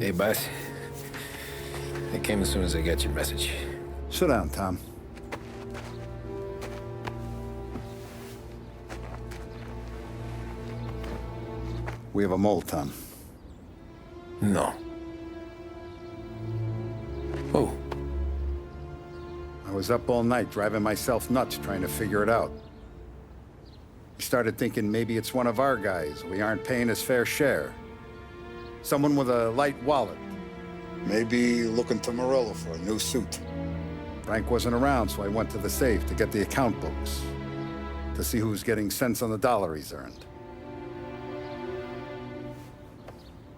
Hey, boss. I came as soon as I got your message. Sit down, Tom. We have a mole, Tom. No. Oh. I was up all night driving myself nuts trying to figure it out. I started thinking maybe it's one of our guys. We aren't paying his fair share. Someone with a light wallet. Maybe looking to Morello for a new suit. Frank wasn't around, so I went to the safe to get the account books. To see who's getting cents on the dollar he's earned.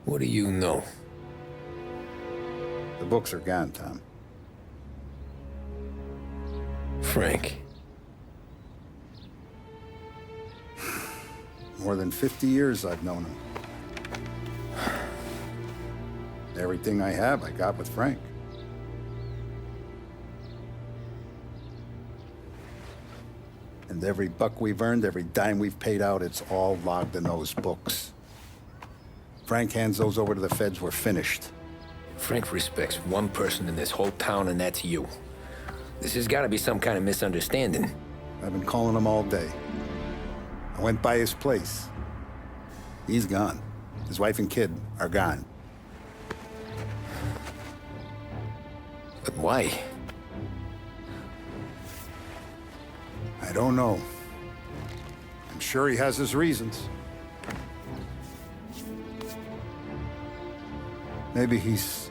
What do you know? The books are gone, Tom. Frank. More than 50 years I've known him. Everything I have, I got with Frank. And every buck we've earned, every dime we've paid out, it's all logged in those books. Frank hands those over to the feds, we're finished. Frank respects one person in this whole town, and that's you. This has got to be some kind of misunderstanding. I've been calling him all day. I went by his place. He's gone. His wife and kid are gone. But why? I don't know. I'm sure he has his reasons. Maybe he's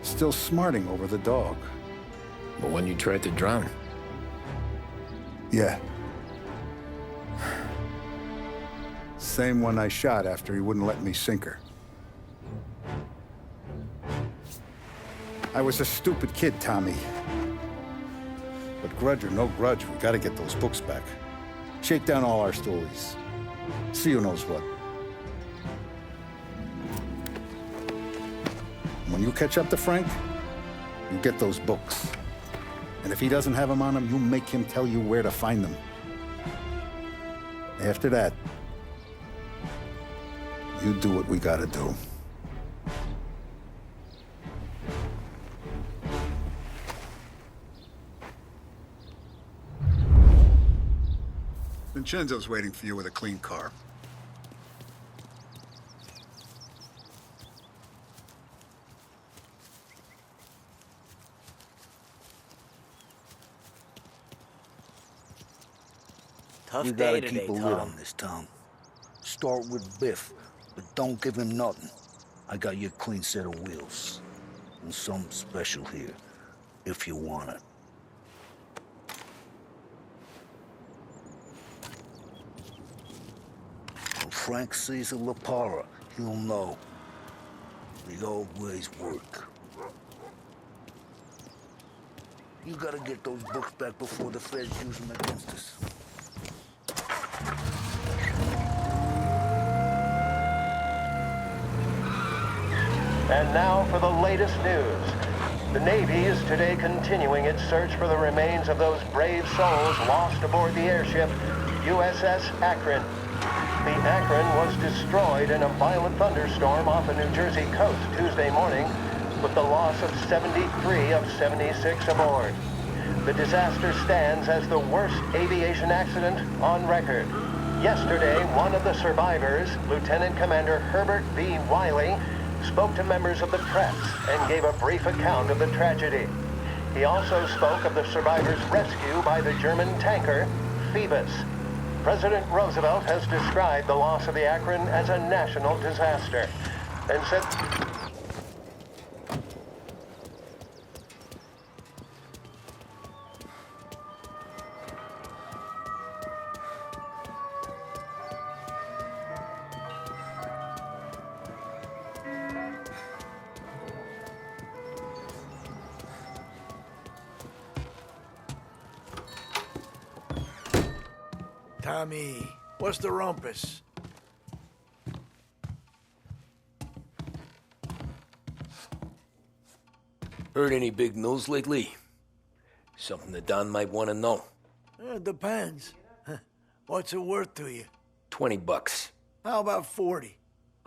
still smarting over the dog. The one you tried to drown? Yeah. Same one I shot after he wouldn't let me sink her. I was a stupid kid, Tommy. But grudge or no grudge, we gotta get those books back. Shake down all our stories. See who knows what. When you catch up to Frank, you get those books. And if he doesn't have them on him, you make him tell you where to find them. After that, you do what we gotta do. Vincenzo's waiting for you with a clean car. You gotta keep a lid on this, Tom. Start with Biff, but don't give him nothing. I got you a clean set of wheels. And something special here, if you want it. When Frank sees a La Parra, he'll know. The old ways work. You gotta get those books back before the feds use them against us. And now for the latest news. The Navy is today continuing its search for the remains of those brave souls lost aboard the airship USS Akron. The Akron was destroyed in a violent thunderstorm off the New Jersey coast Tuesday morning, with the loss of 73 of 76 aboard. The disaster stands as the worst aviation accident on record. Yesterday, one of the survivors, Lieutenant Commander Herbert V. Wiley, spoke to members of the press and gave a brief account of the tragedy. He also spoke of the survivors' rescue by the German tanker, Phoebus. President Roosevelt has described the loss of the Akron as a national disaster and said... Tommy, what's the rumpus? Heard any big news lately? Something that Don might want to know. Depends. What's it worth to you? $20. How about 40?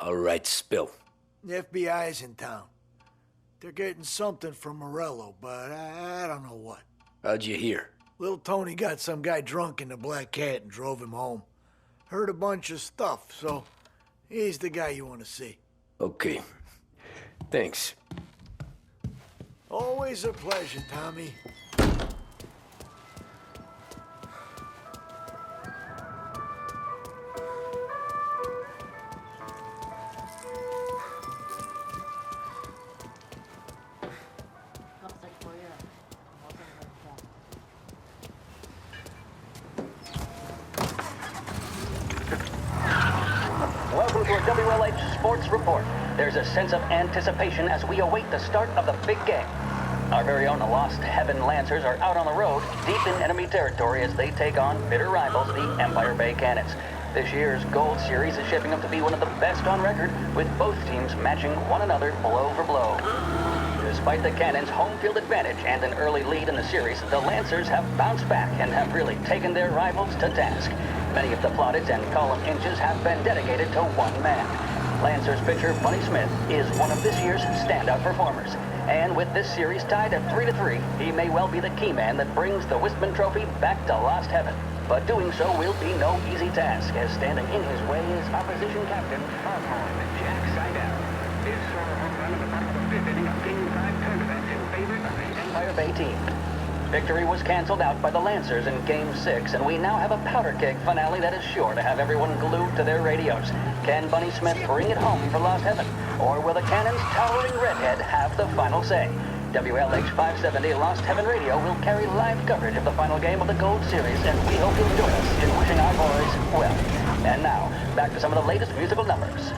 All right, spill. The FBI's in town. They're getting something from Morello, but I don't know what. How'd you hear? Little Tony got some guy drunk in the Black Cat and drove him home. Heard a bunch of stuff, so he's the guy you want to see. Okay. Thanks. Always a pleasure, Tommy. Welcome to a WLH Sports Report. There's a sense of anticipation as we await the start of the big game. Our very own Lost Heaven Lancers are out on the road, deep in enemy territory as they take on bitter rivals, the Empire Bay Cannons. This year's Gold Series is shaping up to be one of the best on record, with both teams matching one another blow for blow. Despite the Cannons' home field advantage and an early lead in the series, the Lancers have bounced back and have really taken their rivals to task. Many of the plaudits and column inches have been dedicated to one man. Lancers pitcher Bunny Smith is one of this year's standout performers. And with this series tied at 3-3, he may well be the key man that brings the Wistman Trophy back to Lost Heaven. But doing so will be no easy task, as standing in his way is opposition captain, LawnHime Jack Seidel. His home run in the bottom of the fifth inning of Game 5 tournament in favor of the Empire Bay team. Victory was canceled out by the Lancers in Game 6, and we now have a powder keg finale that is sure to have everyone glued to their radios. Can Bunny Smith bring it home for Lost Heaven? Or will the Cannon's towering redhead have the final say? WLH 570 Lost Heaven Radio will carry live coverage of the final game of the Gold Series, and we hope you'll join us in wishing our boys well. And now, back to some of the latest musical numbers.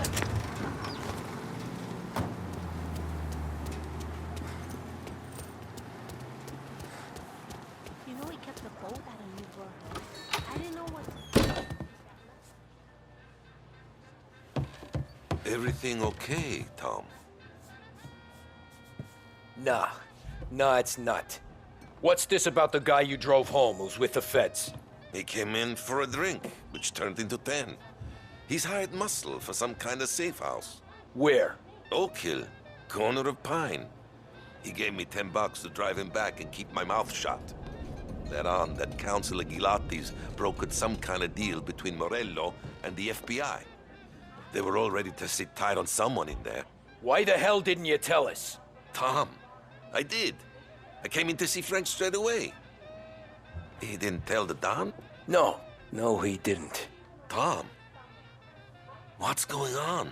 You know he kept the boat out of Newport. I didn't know what... Everything okay, Tom? Nah, it's not. What's this about the guy you drove home who's with the feds? He came in for a drink, which turned into 10. He's hired muscle for some kind of safe house. Where? Oak Hill, corner of Pine. He gave me $10 to drive him back and keep my mouth shut. Later on, that Councilor Gilatti's brokered some kind of deal between Morello and the FBI. They were all ready to sit tight on someone in there. Why the hell didn't you tell us? Tom, I did. I came in to see Frank straight away. He didn't tell the Don? No, he didn't. Tom, what's going on?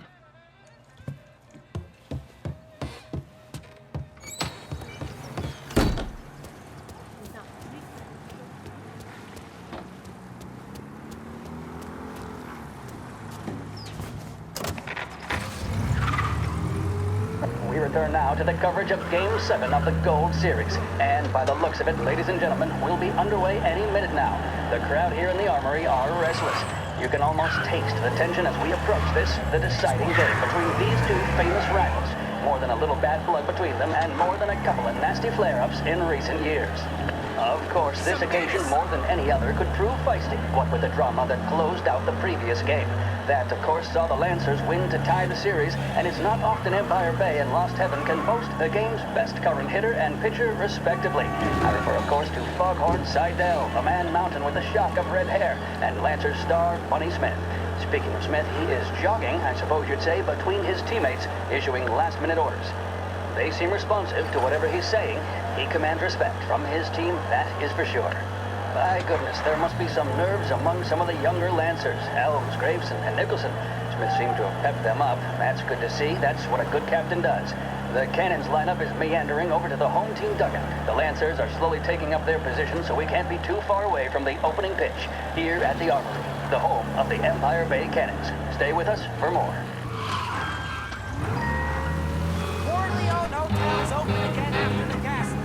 We return now to the coverage of Game 7 of the Gold Series. And by the looks of it, ladies and gentlemen, we'll be underway any minute now. The crowd here in the Armory are restless. You can almost taste the tension as we approach this, the deciding game between these two famous rivals. More than a little bad blood between them, and more than a couple of nasty flare-ups in recent years. Of course, this occasion, more than any other, could prove feisty, what with the drama that closed out the previous game. That, of course, saw the Lancers win to tie the series, and it's not often Empire Bay and Lost Heaven can boast the game's best current hitter and pitcher, respectively. I refer, of course, to Foghorn Seidel, a man mountain with a shock of red hair, and Lancers star Bunny Smith. Speaking of Smith, he is jogging, I suppose you'd say, between his teammates, issuing last-minute orders. They seem responsive to whatever he's saying. He commands respect from his team, that is for sure. By goodness, there must be some nerves among some of the younger Lancers, Elms, Graveson, and Nicholson. Smith seemed to have pepped them up. That's good to see. That's what a good captain does. The Cannons lineup is meandering over to the home team dugout. The Lancers are slowly taking up their position, so we can't be too far away from the opening pitch here at the Armory, the home of the Empire Bay Cannons. Stay with us for more. Corleone Hotel is open again after the gas.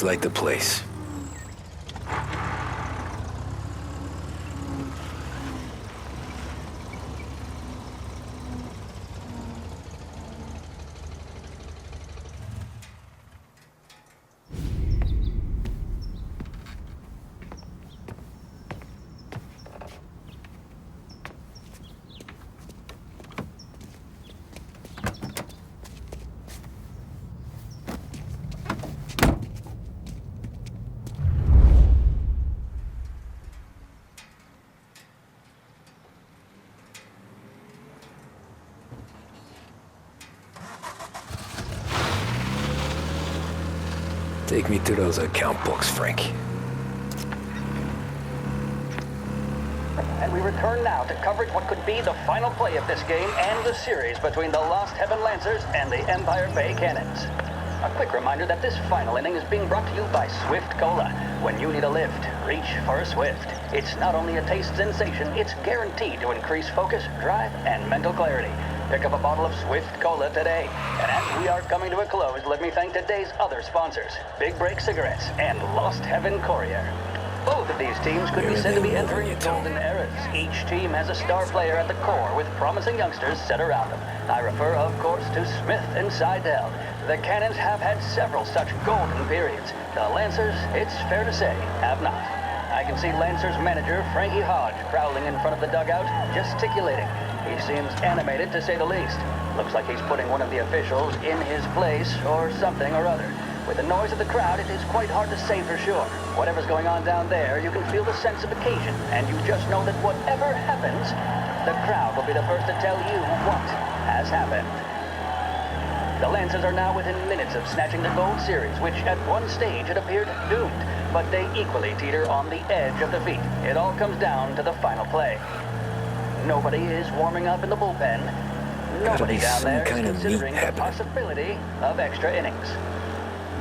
like the place. Take me to those account books, Frank. And we return now to coverage what could be the final play of this game and the series between the Lost Heaven Lancers and the Empire Bay Cannons. A quick reminder that this final inning is being brought to you by Swift Cola. When you need a lift, reach for a Swift. It's not only a taste sensation, it's guaranteed to increase focus, drive, and mental clarity. Pick up a bottle of Swift Cola today. And as we are coming to a close, let me thank today's other sponsors, Big Break Cigarettes and Lost Heaven Courier. Both of these teams could be said to be entering golden eras. Each team has a star player at the core with promising youngsters set around them. I refer, of course, to Smith and Seidel. The Cannons have had several such golden periods. The Lancers, it's fair to say, have not. I can see Lancers manager Frankie Hodge prowling in front of the dugout, gesticulating. He seems animated, to say the least. Looks like he's putting one of the officials in his place, or something or other. With the noise of the crowd, it is quite hard to say for sure. Whatever's going on down there, you can feel the sense of occasion, and you just know that whatever happens, the crowd will be the first to tell you what has happened. The Lancers are now within minutes of snatching the gold series, which at one stage had appeared doomed, but they equally teeter on the edge of defeat. It all comes down to the final play. Nobody is warming up in the bullpen. Nobody down there is considering the possibility of extra innings.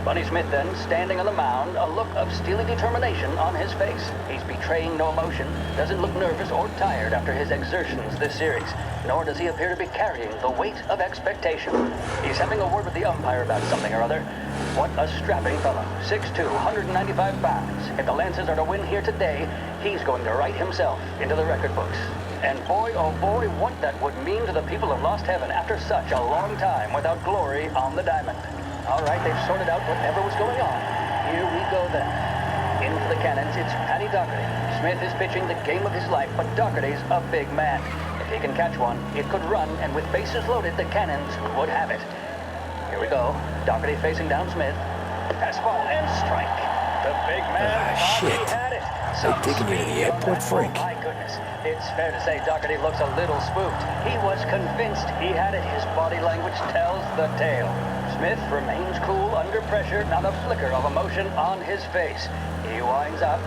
Bunny Smith then, standing on the mound, a look of steely determination on his face. He's betraying no emotion, doesn't look nervous or tired after his exertions this series, nor does he appear to be carrying the weight of expectation. He's having a word with the umpire about something or other. What a strapping fellow, 6'2", 195 pounds. If the Lancers are to win here today, he's going to write himself into the record books. And boy, oh boy, what that would mean to the people of Lost Heaven after such a long time without glory on the diamond. All right, they've sorted out whatever was going on. Here we go then. In for the Cannons, it's Paddy Doherty. Smith is pitching the game of his life, but Doherty's a big man. If he can catch one, it could run, and with bases loaded, the Cannons would have it. Here we go. Doherty facing down Smith. Fastball and strike. The big man Shit. had it. They taking you to the airport, Frank? Oh, my goodness. It's fair to say Doherty looks a little spooked. He was convinced he had it. His body language tells the tale. Smith remains cool under pressure, not a flicker of emotion on his face. He winds up.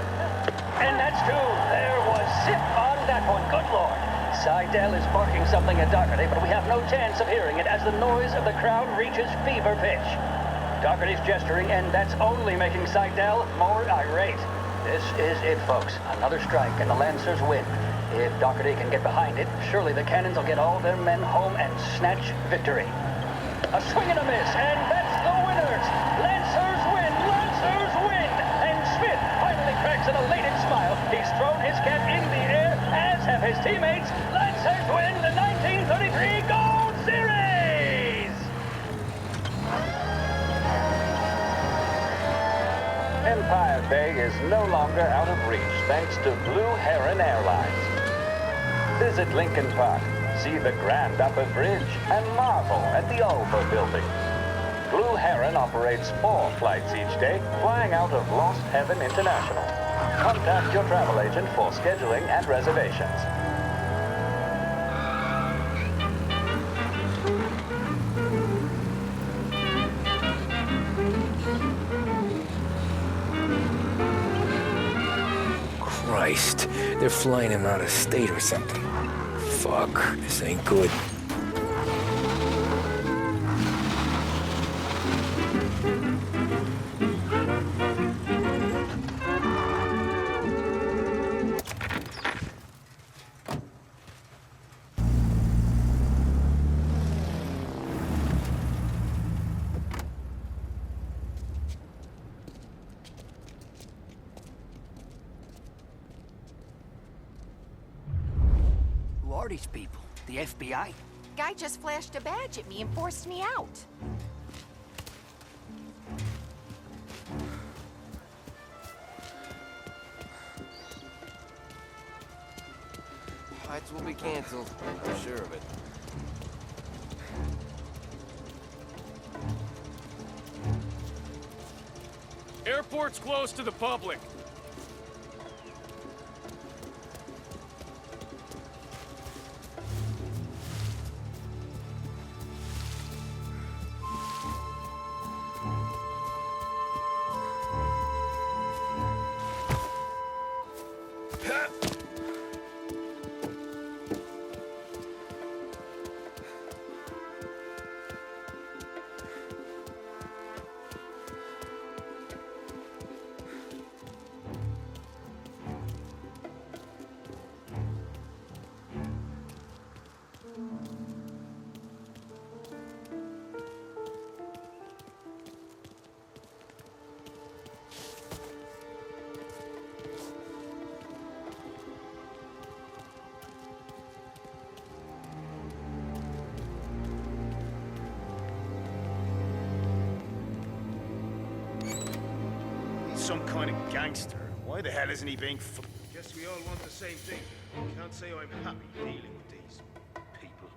And that's two. There was zip on that one. Good Lord. Seidel is barking something at Doherty, but we have no chance of hearing it as the noise of the crowd reaches fever pitch. Doherty's gesturing, and that's only making Seidel more irate. This is it, folks. Another strike, and the Lancers win. If Doherty can get behind it, surely the Cannons will get all their men home and snatch victory. A swing and a miss, and that's the winners! Lancers win! Lancers win! And Smith finally cracks an elated smile. He's thrown his cap in the air, as have his teammates. Lancers win the 1933 Gold Series! Empire Bay is no longer out of reach thanks to Blue Heron Airlines. Visit Lincoln Park, see the Grand Upper Bridge, and marvel at the Ulva Building. Blue Heron operates 4 flights each day, flying out of Lost Heaven International. Contact your travel agent for scheduling and reservations. Christ, they're flying him out of state or something. Fuck, this ain't good. are these people? The FBI? Guy just flashed a badge at me and forced me out. Flights will be canceled. I'm sure of it. Airport's closed to the public. Some kind of gangster. Why the hell isn't he being Guess we all want the same thing. Can't say I'm happy dealing with these people.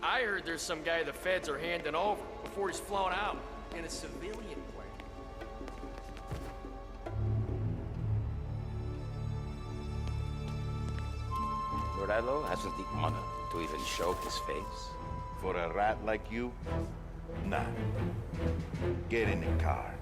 I heard there's some guy the feds are handing over before he's flown out in a civilian plane. Morello hasn't the honor to even show his face. For a rat like you? Nah. Get in the car.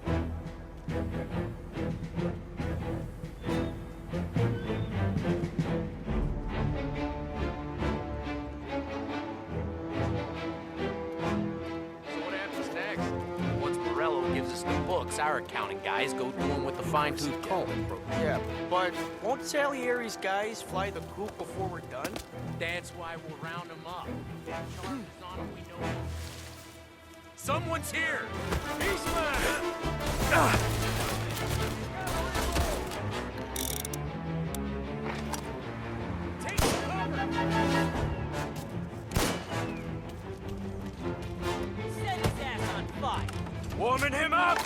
Our accounting guys go do him with the fine-tooth comb. Yeah, but won't Salieri's guys fly the coop before we're done? That's why we'll round them up. Charges on them, we know. Someone's here! Eastman! Take cover! Set his ass on fire. Warming him up!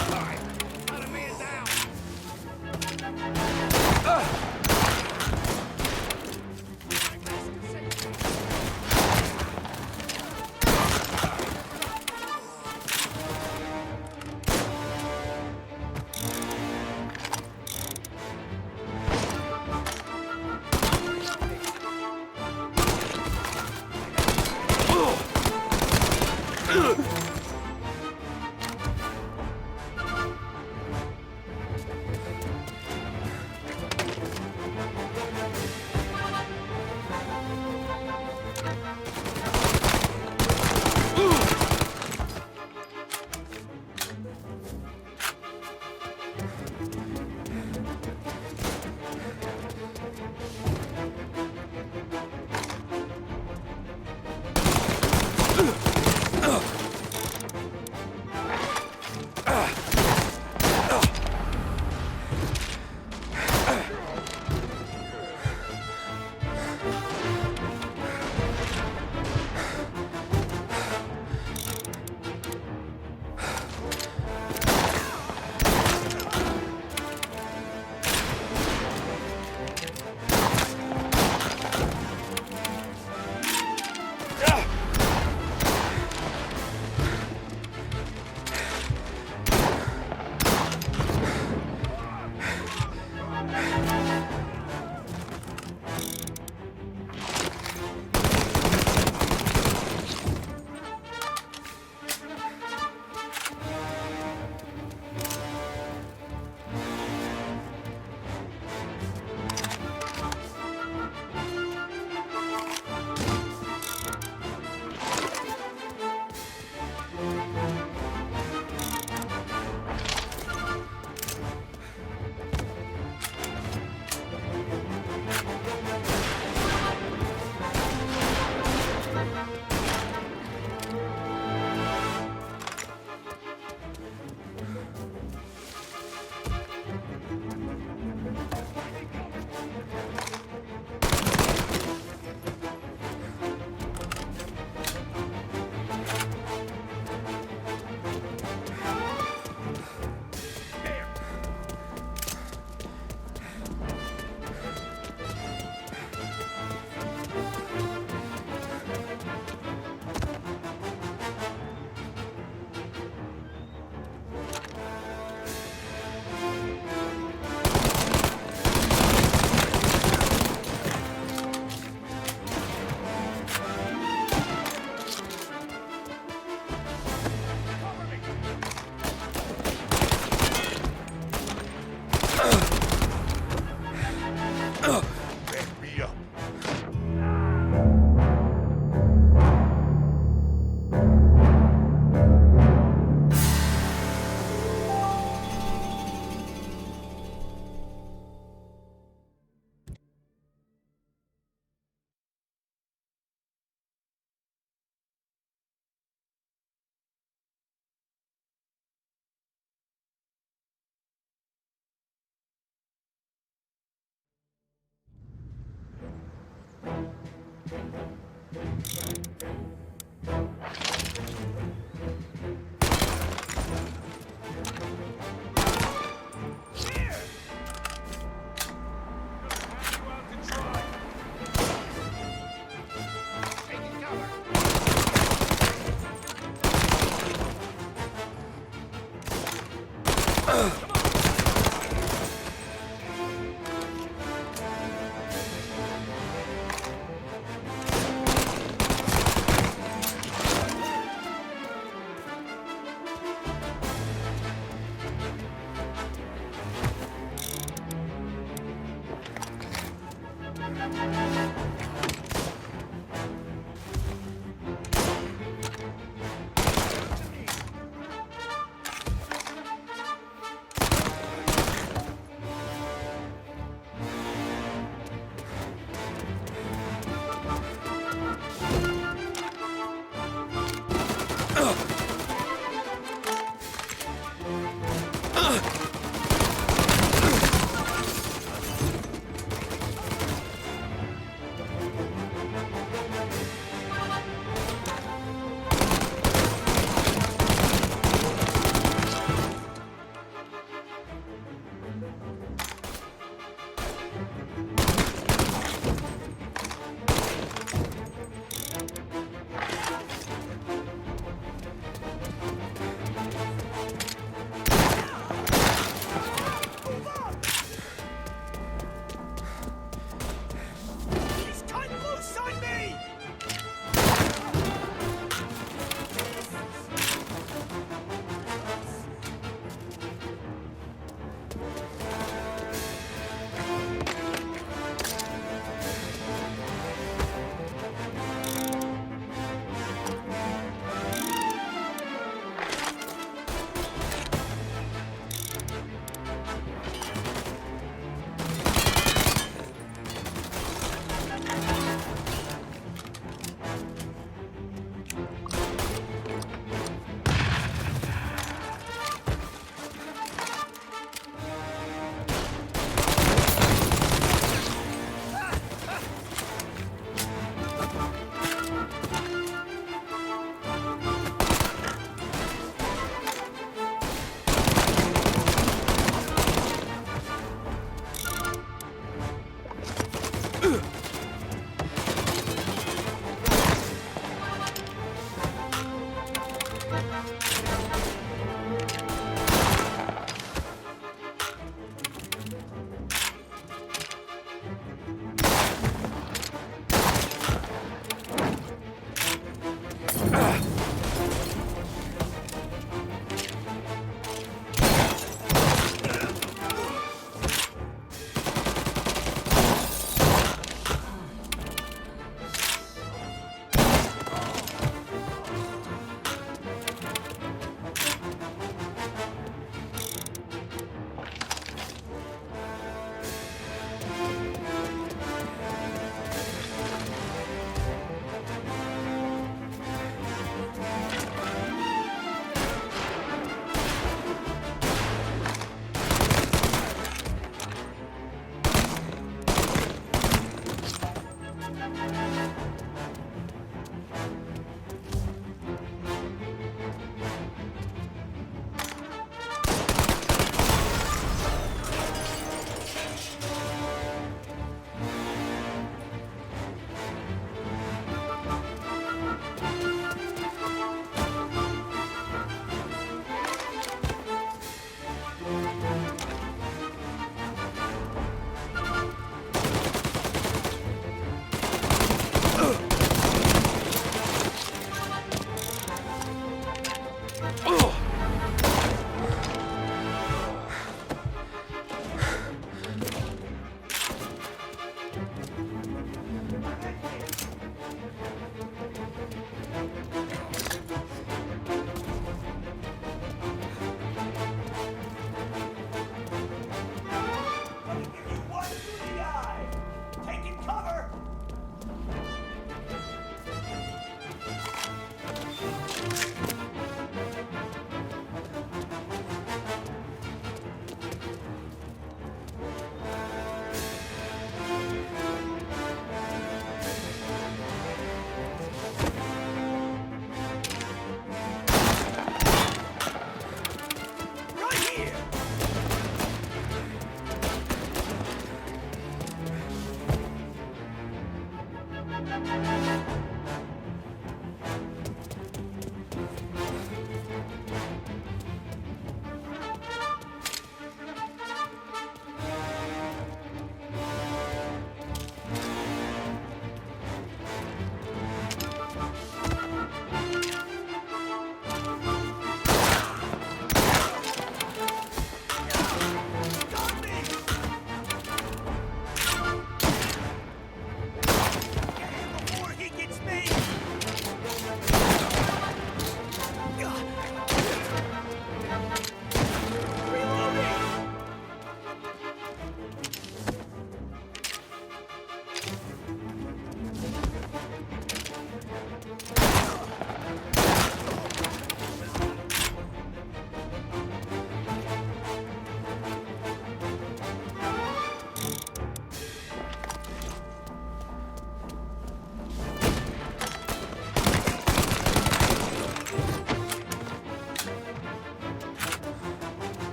All right.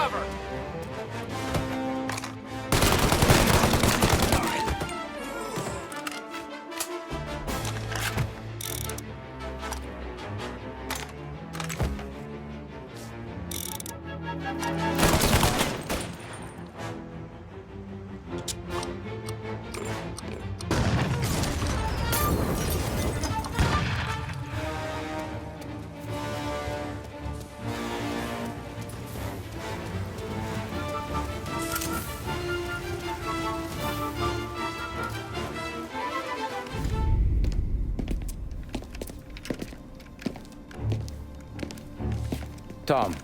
cover! Tom.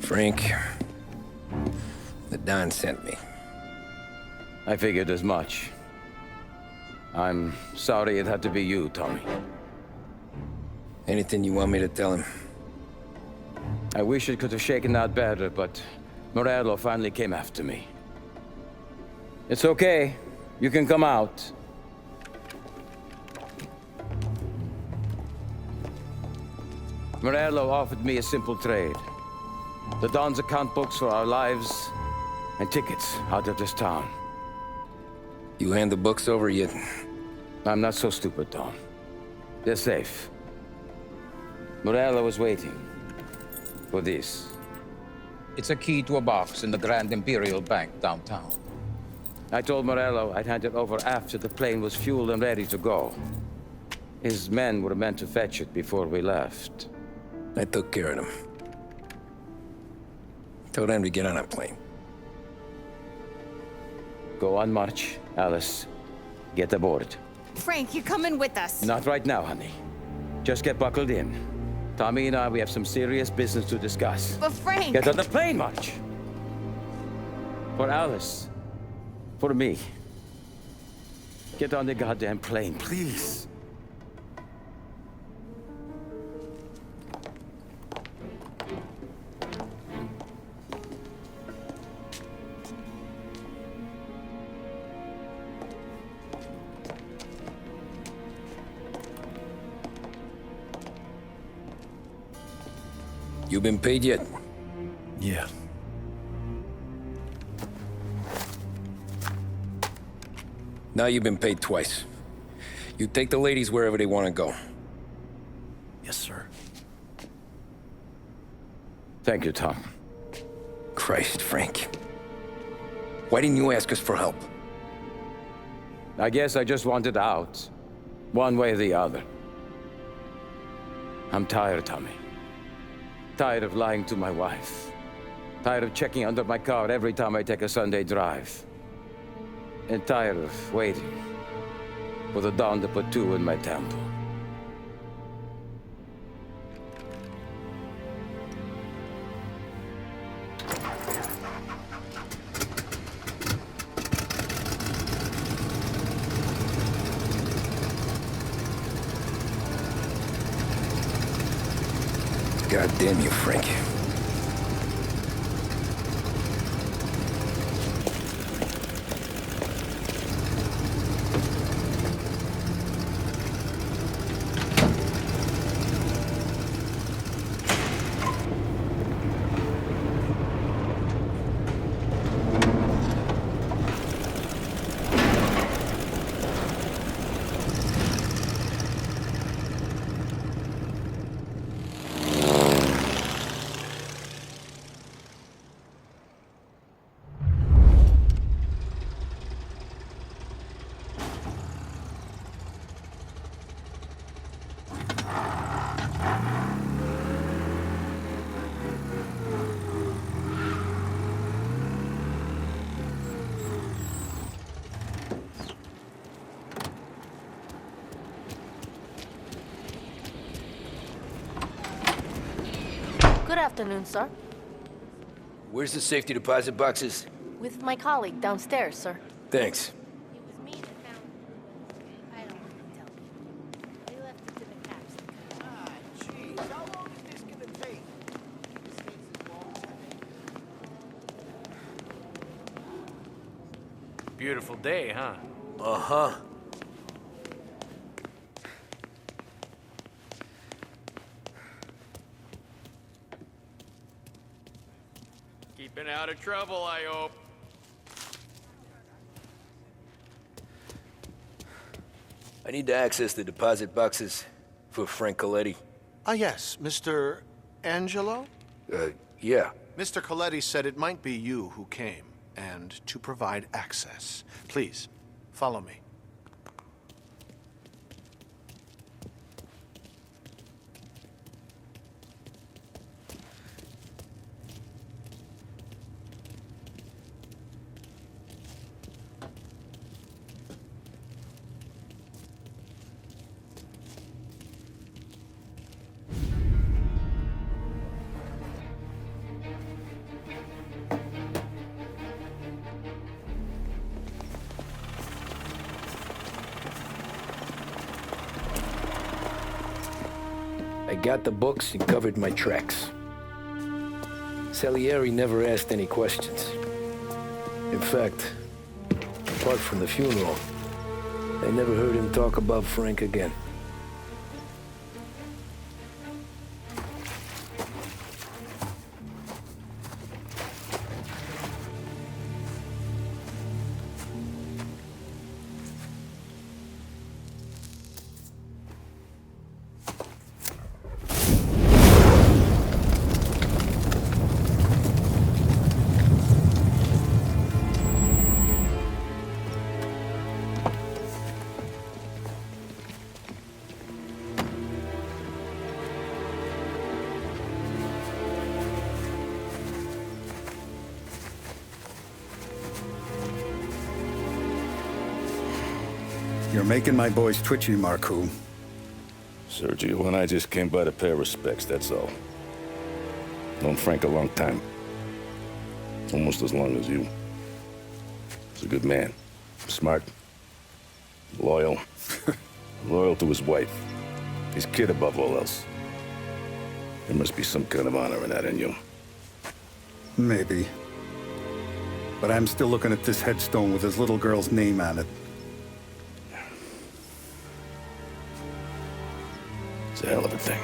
Frank. The Don sent me. I figured as much. I'm sorry it had to be you, Tommy. Anything you want me to tell him? I wish it could have shaken out better, but Morello finally came after me. It's okay. You can come out. Morello offered me a simple trade. The Don's account books for our lives and tickets out of this town. You hand the books over yet? I'm not so stupid, Tom. They're safe. Morello was waiting for this. It's a key to a box in the Grand Imperial Bank downtown. I told Morello I'd hand it over after the plane was fueled and ready to go. His men were meant to fetch it before we left. I took care of them. Told them to get on a plane. Go on march, Alice. Get aboard. Frank, you're coming with us. Not right now, honey. Just get buckled in. Tommy and I, we have some serious business to discuss. But Frank... Get on the plane, March! For Alice. For me. Get on the goddamn plane, please. You been paid yet? Yeah. Now you've been paid twice. You take the ladies wherever they want to go. Yes, sir. Thank you, Tom. Christ, Frank. Why didn't you ask us for help? I guess I just wanted out. One way or the other. I'm tired, Tommy. Tired of lying to my wife. Tired of checking under my car every time I take a Sunday drive. And tired of waiting for the dawn to put two in my temple. God damn you, Frank. Good afternoon, sir. Where's the safety deposit boxes? With my colleague downstairs, sir. Thanks. It was me that found it. I don't want to tell you. They left it to the cops. Ah, jeez. How long is this gonna take? Beautiful day, huh? Uh-huh. Keep Been out of trouble, I hope. I need to access the deposit boxes for Frank Coletti. Ah, yes, Mr. Angelo? Yeah. Mr. Coletti said it might be you who came, and to provide access. Please, follow me. I got the books and covered my tracks. Salieri never asked any questions. In fact, apart from the funeral, I never heard him talk about Frank again. You're making my boys twitchy, Marku. Sergio and I just came by to pay respects, that's all. Known Frank a long time. Almost as long as you. He's a good man. Smart. Loyal. Loyal to his wife. His kid above all else. There must be some kind of honor in that in you. Maybe. But I'm still looking at this headstone with his little girl's name on it. It's a hell of a thing.